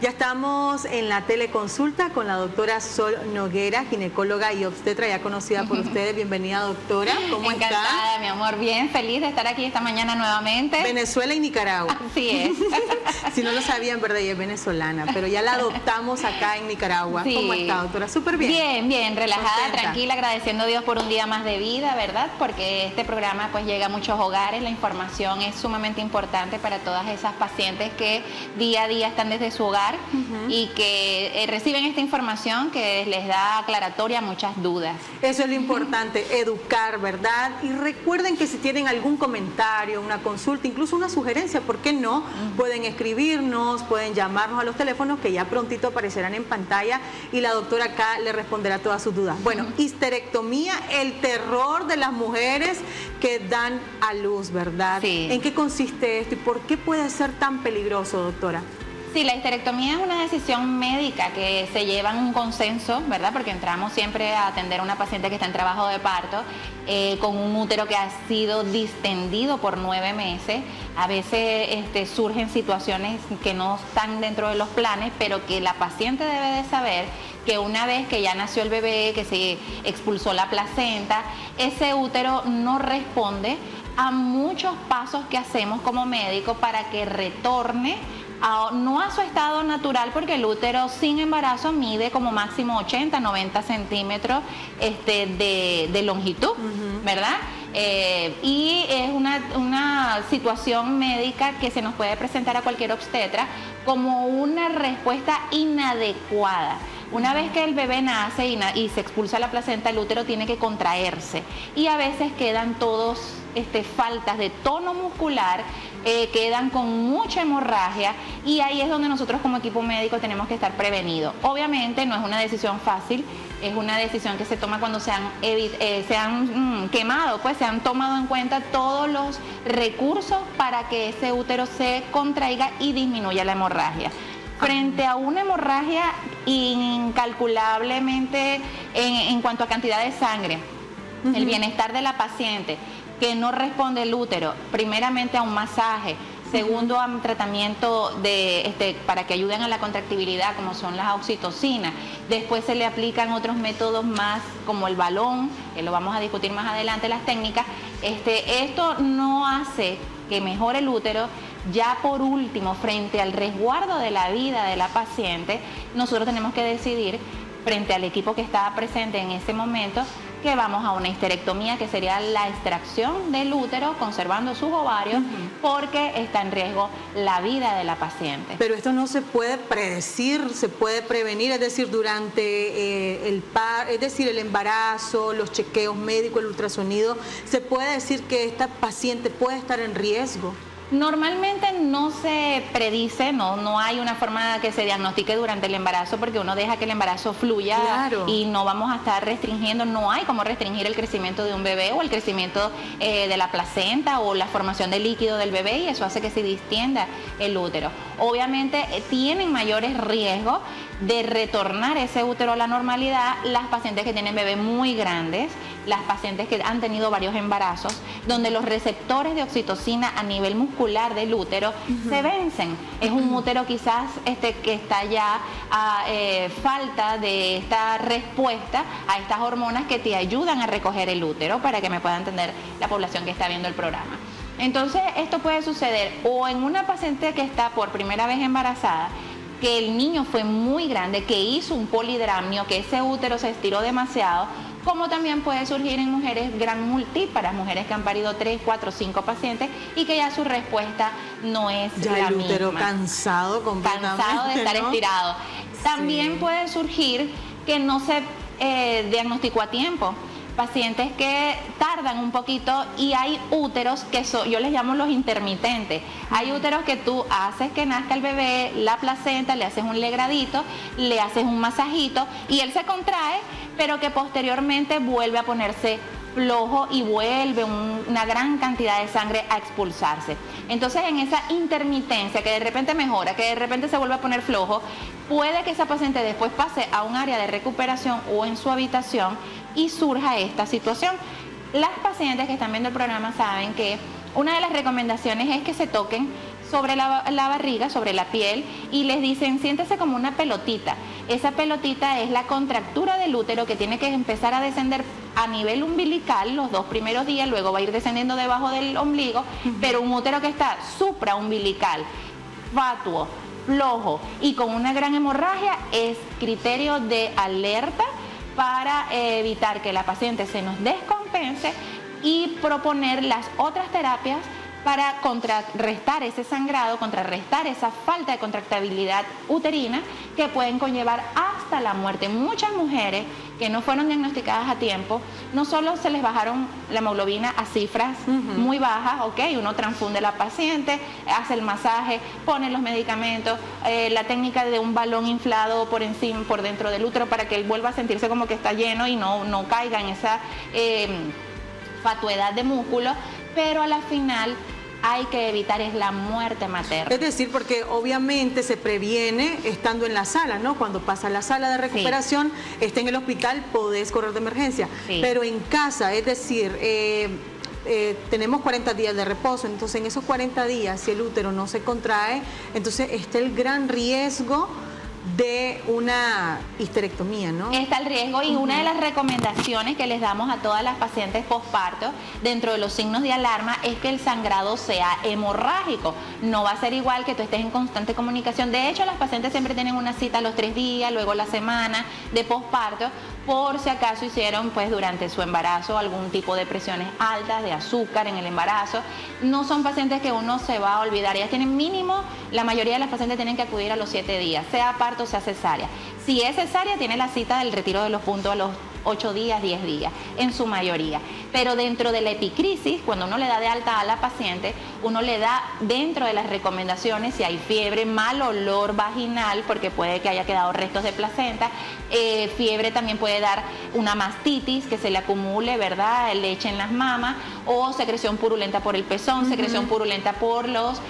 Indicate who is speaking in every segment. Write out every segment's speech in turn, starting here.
Speaker 1: Ya estamos en la teleconsulta con la doctora Sol Noguera, ginecóloga y obstetra, ya conocida por ustedes. Bienvenida, doctora. ¿Cómo está?
Speaker 2: Encantada, mi amor. Bien, feliz de estar aquí esta mañana nuevamente.
Speaker 1: Venezuela y Nicaragua.
Speaker 2: Así es.
Speaker 1: Si no lo sabían, verdad, ella es venezolana, pero ya la adoptamos acá en Nicaragua.
Speaker 2: Sí.
Speaker 1: ¿Cómo está, doctora? Súper bien.
Speaker 2: Bien, bien, relajada,
Speaker 1: Contenta.
Speaker 2: tranquila, agradeciendo a Dios por un día más de vida, ¿verdad? Porque este programa pues llega a muchos hogares, la información es sumamente importante para todas esas pacientes que día a día están desde su hogar y que reciben esta información que les da aclaratoria a muchas dudas.
Speaker 1: Eso es lo importante, educar, ¿verdad? Y recuerden que si tienen algún comentario, una consulta, incluso una sugerencia, ¿por qué no? Pueden escribirnos, pueden llamarnos a los teléfonos que ya prontito aparecerán en pantalla y la doctora acá le responderá todas sus dudas. Bueno, histerectomía, el terror de las mujeres que dan a luz, ¿verdad?
Speaker 2: Sí.
Speaker 1: ¿En qué consiste esto y por qué puede ser tan peligroso, doctora?
Speaker 2: Sí, la histerectomía es una decisión médica que se lleva en un consenso, ¿verdad? Porque entramos siempre a atender a una paciente que está en trabajo de parto con un útero que ha sido distendido por 9 meses. A veces surgen situaciones que no están dentro de los planes, pero que la paciente debe de saber que una vez que ya nació el bebé, que se expulsó la placenta, ese útero no responde a muchos pasos que hacemos como médicos para que retorne no a su estado natural, porque el útero sin embarazo mide como máximo 80, 90 centímetros de longitud, ¿verdad? Y es una situación médica que se nos puede presentar a cualquier obstetra como una respuesta inadecuada. Una vez que el bebé nace y se expulsa la placenta, el útero tiene que contraerse y a veces quedan todos faltas de tono muscular, quedan con mucha hemorragia y ahí es donde nosotros como equipo médico tenemos que estar prevenidos. Obviamente no es una decisión fácil, es una decisión que se toma cuando se han quemado, pues se han tomado en cuenta todos los recursos para que ese útero se contraiga y disminuya la hemorragia. Frente a una hemorragia incalculablemente en cuanto a cantidad de sangre, el bienestar de la paciente, que no responde el útero, primeramente a un masaje, segundo a un tratamiento para que ayuden a la contractibilidad, como son las oxitocinas. Después se le aplican otros métodos más, como el balón, que lo vamos a discutir más adelante, las técnicas. Esto no hace que mejore el útero. Ya por último, frente al resguardo de la vida de la paciente, nosotros tenemos que decidir, frente al equipo que estaba presente en ese momento, que vamos a una histerectomía, que sería la extracción del útero, conservando sus ovarios, porque está en riesgo la vida de la paciente.
Speaker 1: Pero esto no se puede predecir, se puede prevenir, es decir, durante el embarazo, los chequeos médicos, el ultrasonido, ¿se puede decir que esta paciente puede estar en riesgo?
Speaker 2: Normalmente no se predice, no hay una forma que se diagnostique durante el embarazo, porque uno deja que el embarazo fluya. Claro. Y no vamos a estar restringiendo, no hay como restringir el crecimiento de un bebé o el crecimiento de la placenta o la formación de líquido del bebé, y eso hace que se distienda el útero. Obviamente tienen mayores riesgos de retornar ese útero a la normalidad las pacientes que tienen bebés muy grandes, las pacientes que han tenido varios embarazos, donde los receptores de oxitocina a nivel muscular del útero se vencen. Es un útero quizás que está ya a falta de esta respuesta a estas hormonas que te ayudan a recoger el útero, para que me pueda entender la población que está viendo el programa. Entonces, esto puede suceder o en una paciente que está por primera vez embarazada, que el niño fue muy grande, que hizo un polidramnio, que ese útero se estiró demasiado, como también puede surgir en mujeres gran multíparas, mujeres que han parido 3, 4, 5 pacientes y que ya su respuesta no es
Speaker 1: ya
Speaker 2: la
Speaker 1: el útero
Speaker 2: misma.
Speaker 1: Cansado completamente,
Speaker 2: cansado de estar estirado. También
Speaker 1: sí.
Speaker 2: Puede surgir que no se diagnosticó a tiempo. Pacientes que tardan un poquito, y hay úteros que yo les llamo los intermitentes. Hay úteros que tú haces que nazca el bebé, la placenta, le haces un legradito, le haces un masajito y él se contrae, pero que posteriormente vuelve a ponerse flojo y vuelve una gran cantidad de sangre a expulsarse. Entonces, en esa intermitencia, que de repente mejora, que de repente se vuelve a poner flojo, puede que esa paciente después pase a un área de recuperación o en su habitación y surja esta situación. Las pacientes que están viendo el programa saben que una de las recomendaciones es que se toquen sobre la barriga, sobre la piel, y les dicen, siéntese como una pelotita. Esa pelotita es la contractura del útero que tiene que empezar a descender a nivel umbilical los 2 primeros días, luego va a ir descendiendo debajo del ombligo, pero un útero que está supraumbilical, fatuo, flojo y con una gran hemorragia es criterio de alerta para evitar que la paciente se nos descompense y proponer las otras terapias para contrarrestar ese sangrado, contrarrestar esa falta de contractibilidad uterina que pueden conllevar hasta la muerte. Muchas mujeres que no fueron diagnosticadas a tiempo, no solo se les bajaron la hemoglobina a cifras muy bajas, uno transfunde a la paciente, hace el masaje, pone los medicamentos, la técnica de un balón inflado por encima, por dentro del útero para que él vuelva a sentirse como que está lleno y no caiga en esa fatuedad de músculo, pero a la final hay que evitar es la muerte materna.
Speaker 1: Es decir, porque obviamente se previene estando en la sala, ¿no? Cuando pasa a la sala de recuperación, está en el hospital, podés correr de emergencia. Sí. Pero en casa, es decir, tenemos 40 días de reposo, entonces en esos 40 días, si el útero no se contrae, entonces está el gran riesgo de una histerectomía, ¿no?
Speaker 2: Está el riesgo y una de las recomendaciones que les damos a todas las pacientes posparto dentro de los signos de alarma es que el sangrado sea hemorrágico. No va a ser igual que tú estés en constante comunicación. De hecho, las pacientes siempre tienen una cita a los 3 días, luego la semana de posparto, por si acaso hicieron pues durante su embarazo algún tipo de presiones altas de azúcar en el embarazo. No son pacientes que uno se va a olvidar. Ellas tienen mínimo, la mayoría de las pacientes tienen que acudir a los 7 días, sea parto o sea cesárea. Si es cesárea, tiene la cita del retiro de los puntos a los 8 días, 10 días, en su mayoría. Pero dentro de la epicrisis, cuando uno le da de alta a la paciente, uno le da dentro de las recomendaciones, si hay fiebre, mal olor vaginal, porque puede que haya quedado restos de placenta, fiebre también puede dar una mastitis, que se le acumule, ¿verdad?, leche en las mamas, o secreción purulenta por el pezón, secreción purulenta por los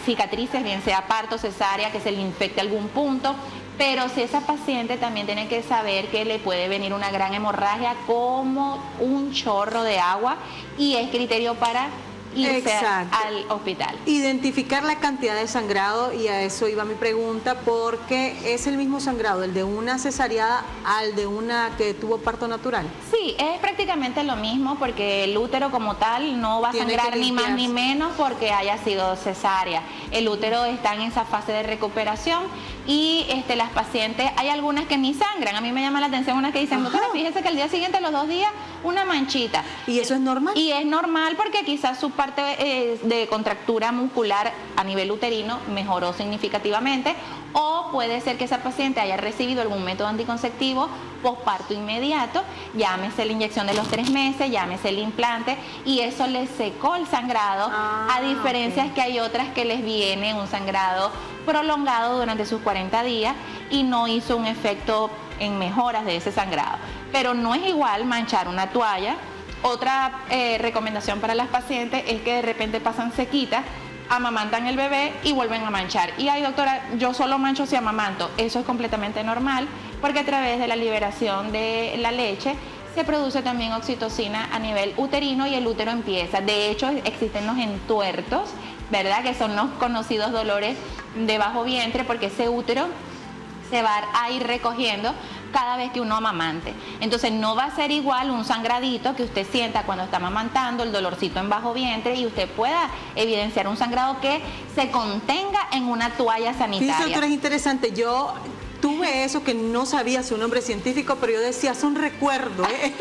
Speaker 2: cicatrices, bien sea parto, cesárea, que se le infecte algún punto. Pero si esa paciente también tiene que saber que le puede venir una gran hemorragia como un chorro de agua y es criterio para irse al hospital.
Speaker 1: Identificar la cantidad de sangrado, y a eso iba mi pregunta, porque es el mismo sangrado, el de una cesárea al de una que tuvo parto natural.
Speaker 2: Sí, es prácticamente lo mismo porque el útero como tal no va a sangrar ni más ni menos porque haya sido cesárea. El útero está en esa fase de recuperación y las pacientes, hay algunas que ni sangran. A mí me llama la atención una que dicen, doctora, fíjese que al día siguiente, a los 2 días, una manchita.
Speaker 1: ¿Y eso es normal?
Speaker 2: Y es normal porque quizás su parte de contractura muscular a nivel uterino mejoró significativamente, o puede ser que esa paciente haya recibido algún método anticonceptivo posparto inmediato, llámese la inyección de los 3 meses, llámese el implante, y eso les secó el sangrado, a diferencia que hay otras que les viene un sangrado prolongado durante sus 40 días y no hizo un efecto en mejoras de ese sangrado. Pero no es igual manchar una toalla. Otra recomendación para las pacientes es que de repente pasan sequitas, amamantan el bebé y vuelven a manchar. Y ay, doctora, yo solo mancho si amamanto. Eso es completamente normal porque a través de la liberación de la leche se produce también oxitocina a nivel uterino y el útero empieza. De hecho, existen los entuertos, ¿verdad?, que son los conocidos dolores de bajo vientre, porque ese útero se va a ir recogiendo cada vez que uno amamante. Entonces no va a ser igual un sangradito que usted sienta cuando está amamantando, el dolorcito en bajo vientre, y usted pueda evidenciar un sangrado que se contenga en una toalla sanitaria.
Speaker 1: Sí, doctora, es interesante. Yo tuve eso que no sabía su nombre científico, pero yo decía, son recuerdos, ¿eh?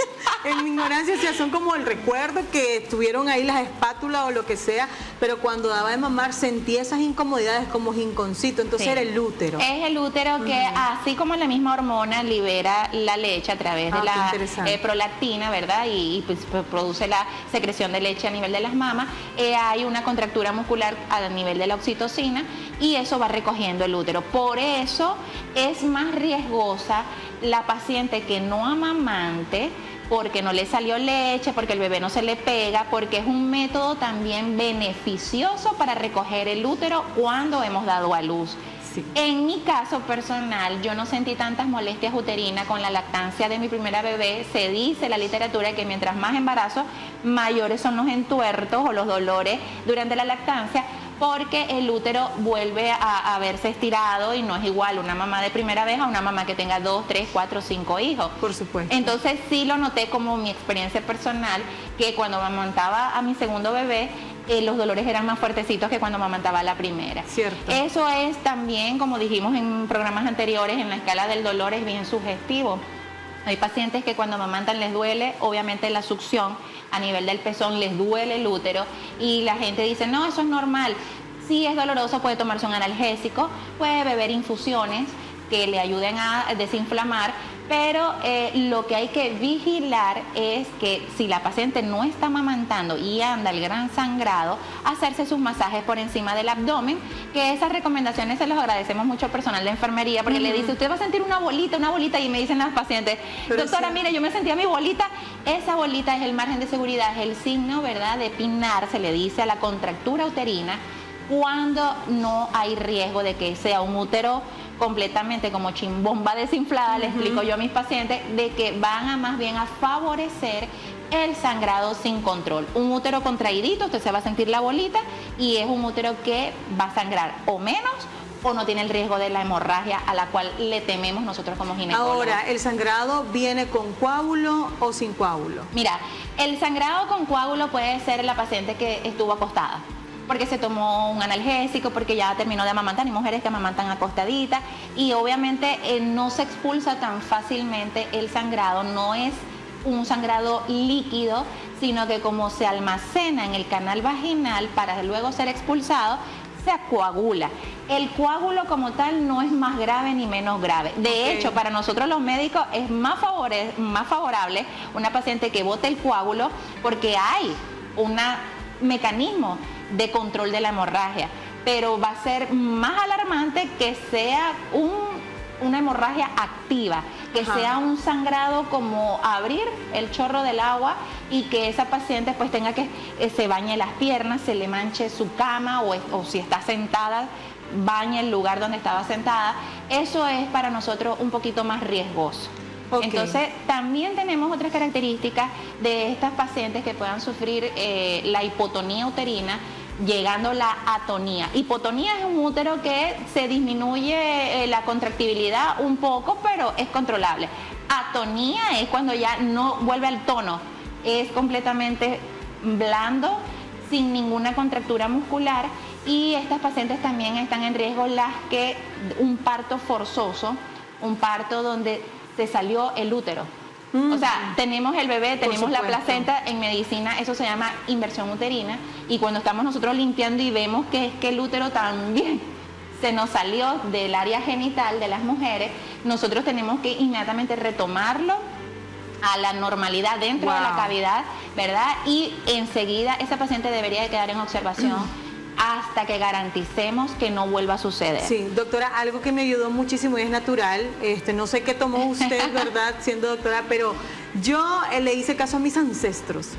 Speaker 1: En mi ignorancia decía, son como el recuerdo que estuvieron ahí las espátulas o lo que sea, pero cuando daba de mamar sentía esas incomodidades como ginconcito, entonces era el útero.
Speaker 2: Es el útero que, así como la misma hormona libera la leche a través de la prolactina, ¿verdad?, y pues produce la secreción de leche a nivel de las mamas, hay una contractura muscular a nivel de la oxitocina y eso va recogiendo el útero. Por eso es más riesgosa la paciente que no amamante, porque no le salió leche, porque el bebé no se le pega, porque es un método también beneficioso para recoger el útero cuando hemos dado a luz. Sí. En mi caso personal, yo no sentí tantas molestias uterinas con la lactancia de mi primera bebé. Se dice en la literatura que mientras más embarazo, mayores son los entuertos o los dolores durante la lactancia, porque el útero vuelve a verse estirado y no es igual una mamá de primera vez a una mamá que tenga 2, 3, 4, 5 hijos.
Speaker 1: Por supuesto.
Speaker 2: Entonces sí lo noté como mi experiencia personal, que cuando amamantaba a mi segundo bebé, los dolores eran más fuertecitos que cuando amamantaba a la primera.
Speaker 1: Cierto.
Speaker 2: Eso es también, como dijimos en programas anteriores, en la escala del dolor es bien sugestivo. Hay pacientes que cuando amamantan les duele, obviamente la succión a nivel del pezón, les duele el útero y la gente dice, no, eso es normal. Si es doloroso, puede tomarse un analgésico, puede beber infusiones que le ayuden a desinflamar, pero lo que hay que vigilar es que si la paciente no está amamantando y anda el gran sangrado, hacerse sus masajes por encima del abdomen, que esas recomendaciones se los agradecemos mucho al personal de enfermería, porque le dice, usted va a sentir una bolita, y me dicen las pacientes, pero doctora, mire, yo me sentía mi bolita, esa bolita es el margen de seguridad, es el signo, ¿verdad?, de pinar, se le dice a la contractura uterina, cuando no hay riesgo de que sea un útero completamente como chimbomba desinflada, le explico yo a mis pacientes, de que van a más bien a favorecer el sangrado sin control. Un útero contraídito, usted se va a sentir la bolita y es un útero que va a sangrar o menos o no tiene el riesgo de la hemorragia a la cual le tememos nosotros como ginecólogos.
Speaker 1: Ahora, ¿el sangrado viene con coágulo o sin coágulo?
Speaker 2: Mira, el sangrado con coágulo puede ser la paciente que estuvo acostada, porque se tomó un analgésico, porque ya terminó de amamantar. Hay mujeres que amamantan acostaditas y obviamente no se expulsa tan fácilmente el sangrado, no es un sangrado líquido, sino que como se almacena en el canal vaginal para luego ser expulsado, se coagula. El coágulo como tal no es más grave ni menos grave. De hecho, para nosotros los médicos es más favorable una paciente que bote el coágulo porque hay un mecanismo de control de la hemorragia, pero va a ser más alarmante que sea una hemorragia activa, que sea un sangrado como abrir el chorro del agua y que esa paciente pues tenga que se bañe las piernas, se le manche su cama o si está sentada, bañe el lugar donde estaba sentada. Eso es para nosotros un poquito más riesgoso. Okay. Entonces, también tenemos otras características de estas pacientes que puedan sufrir la hipotonía uterina, llegando la atonía. Hipotonía es un útero que se disminuye la contractibilidad un poco, pero es controlable. Atonía es cuando ya no vuelve al tono, es completamente blando, sin ninguna contractura muscular, y estas pacientes también están en riesgo las que un parto forzoso, un parto donde se salió el útero. O sea, tenemos el bebé, tenemos la placenta, en medicina eso se llama inversión uterina, y cuando estamos nosotros limpiando y vemos que es que el útero también se nos salió del área genital de las mujeres, nosotros tenemos que inmediatamente retomarlo a la normalidad dentro de la cavidad, ¿verdad? Y enseguida esa paciente debería de quedar en observación hasta que garanticemos que no vuelva a suceder. Sí,
Speaker 1: doctora, algo que me ayudó muchísimo y es natural, no sé qué tomó usted, ¿verdad?, siendo doctora, pero yo le hice caso a mis ancestros.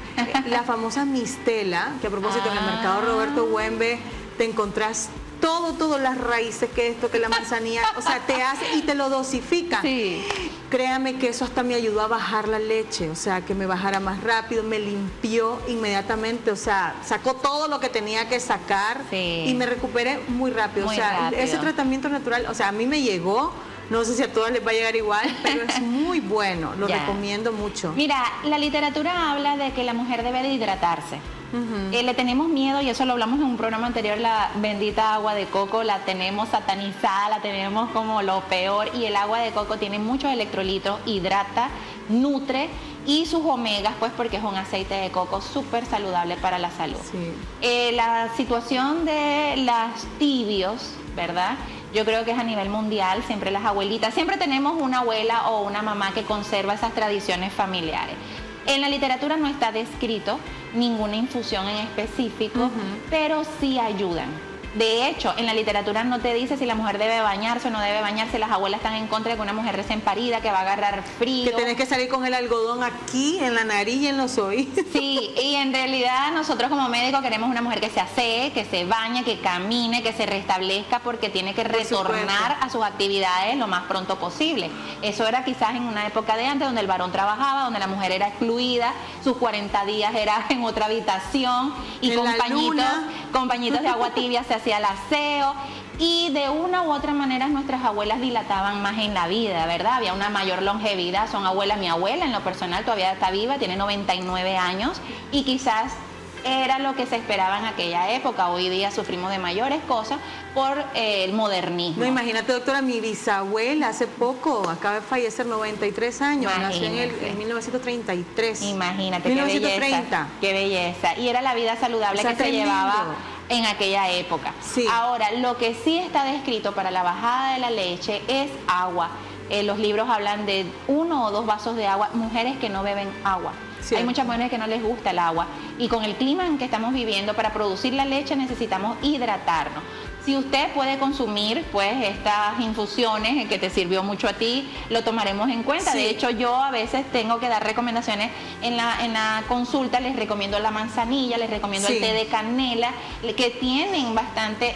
Speaker 1: La famosa mistela, que a propósito en el mercado Roberto Huembe te encontrás todo, las raíces, que esto, que la manzanilla, o sea, te hace y te lo dosifica. Sí. Créame que eso hasta me ayudó a bajar la leche, o sea, que me bajara más rápido, me limpió inmediatamente, o sea, sacó todo lo que tenía que sacar y me recuperé muy rápido. Ese tratamiento natural, o sea, a mí me llegó, no sé si a todas les va a llegar igual, pero es muy bueno, lo recomiendo mucho.
Speaker 2: Mira, la literatura habla de que la mujer debe de hidratarse. Le tenemos miedo, y eso lo hablamos en un programa anterior, la bendita agua de coco la tenemos satanizada, la tenemos como lo peor, y el agua de coco tiene muchos electrolitos, hidrata, nutre, y sus omegas, pues porque es un aceite de coco súper saludable para la salud. Sí. La situación de las tibios, ¿verdad?, yo creo que es a nivel mundial, siempre las abuelitas, siempre tenemos una abuela o una mamá que conserva esas tradiciones familiares. En la literatura no está descrito ninguna infusión en específico, pero sí ayudan. De hecho, en la literatura no te dice si la mujer debe bañarse o no debe bañarse. Las abuelas están en contra de que una mujer recién parida, que va a agarrar frío.
Speaker 1: Que tenés que salir con el algodón aquí, en la nariz y en los oídos.
Speaker 2: Sí, y en realidad nosotros como médicos queremos una mujer que se asee, que se bañe, que camine, que se restablezca, porque tiene que retornar a sus actividades lo más pronto posible. Eso era quizás en una época de antes, donde el varón trabajaba, donde la mujer era excluida, sus 40 días era en otra habitación y con pañitos de agua tibia se hacía el aseo. Y de una u otra manera nuestras abuelas dilataban más en la vida, ¿verdad? Había una mayor longevidad. Son abuelas, mi abuela en lo personal todavía está viva, tiene 99 años y quizás era lo que se esperaba en aquella época. Hoy día sufrimos de mayores cosas por el modernismo.
Speaker 1: No, imagínate, doctora, mi bisabuela hace poco acaba de fallecer, 93 años, nació en 1933.
Speaker 2: Imagínate,
Speaker 1: 1930.
Speaker 2: Qué belleza. Y era la vida saludable que se llevaba en aquella época.
Speaker 1: Sí.
Speaker 2: Ahora, lo que sí está descrito para la bajada de la leche es agua. Los libros hablan de 1 o 2 vasos de agua. Mujeres que no beben agua. Sí. Hay muchas mujeres que no les gusta el agua. Y con el clima en que estamos viviendo, para producir la leche necesitamos hidratarnos. Si usted puede consumir pues estas infusiones que te sirvió mucho a ti, lo tomaremos en cuenta. Sí. De hecho, yo a veces tengo que dar recomendaciones en la consulta. Les recomiendo la manzanilla, les recomiendo el té de canela, que tienen bastante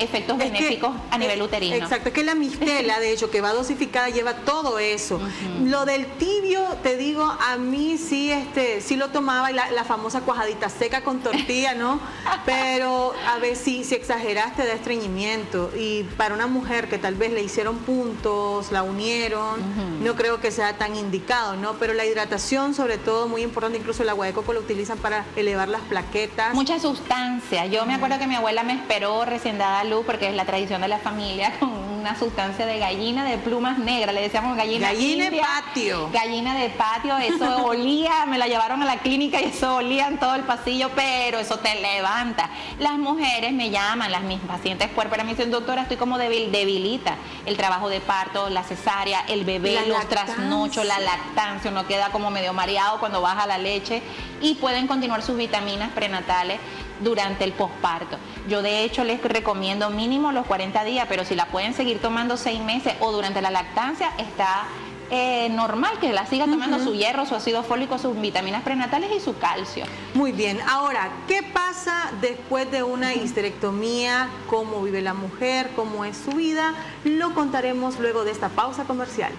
Speaker 2: efectos benéficos a nivel uterino.
Speaker 1: Exacto, es que la mistela, de hecho, que va dosificada, lleva todo eso. Lo del tibio, te digo, a mí sí, sí lo tomaba, la famosa cuajadita seca con tortilla, ¿no? Pero a ver si exageraste de estreñimiento, y para una mujer que tal vez le hicieron puntos, la unieron, no creo que sea tan indicado, ¿no? Pero la hidratación, sobre todo, muy importante. Incluso el agua de coco lo utilizan para elevar las plaquetas.
Speaker 2: Muchas sustancias. Yo me acuerdo que mi abuela me esperó recién dada a luz, porque es la tradición de la familia, con una sustancia de gallina de plumas negras, le decíamos gallina
Speaker 1: de patio.
Speaker 2: Gallina de patio, eso olía, me la llevaron a la clínica y eso olía en todo el pasillo, pero eso te levanta. Las mujeres me llaman, mis pacientes puérperas me dicen, doctora, estoy como debilita. El trabajo de parto, la cesárea, el bebé, los trasnochos, la lactancia, uno queda como medio mareado cuando baja la leche, y pueden continuar sus vitaminas prenatales durante el posparto. Yo de hecho les recomiendo mínimo los 40 días, pero si la pueden seguir tomando 6 meses o durante la lactancia, está normal que la siga tomando su hierro, su ácido fólico, sus vitaminas prenatales y su calcio.
Speaker 1: Muy bien. Ahora, ¿qué pasa después de una histerectomía? ¿Cómo vive la mujer? ¿Cómo es su vida? Lo contaremos luego de esta pausa comercial.